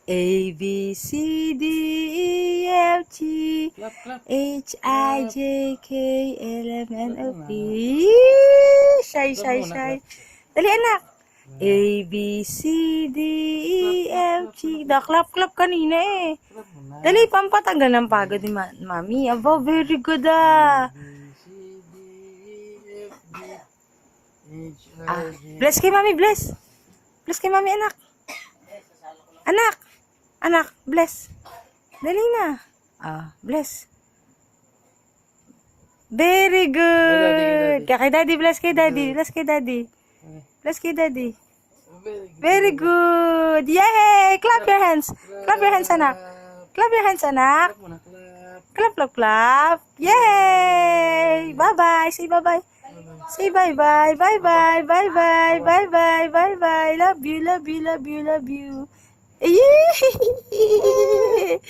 A, B, C, D, E, F, G, Clap, clap. H, I, J, K, L, M, N, O, P. Shy, shy, shy. Dali, anak. A, B, C, D, E, F, G. Clap, clap kanina eh. Clap mo na. Dali, pampatanggal ng pagod ni Mami. Aba, very good ah. B, C, D, E, F, G, H, Ah, I, J. bless kay Mami, bless. Bless kay Mami, anak. Anak. Anak, bless. Dali na. Ah, bless. Very good. Kay Daddy, bless kay Daddy. Bless kay Daddy. Bless kay Daddy. Very good. Very good. Yay! Clap your hands. Clap your hands, anak. Clap your hands, anak. Clap mo na, clap. Clap, clap, clap. Yay! Bye-bye. Say bye-bye. Say bye-bye. Bye-bye. Bye-bye. Bye-bye. Bye-bye. Love you, love you, love you, love you. Yay!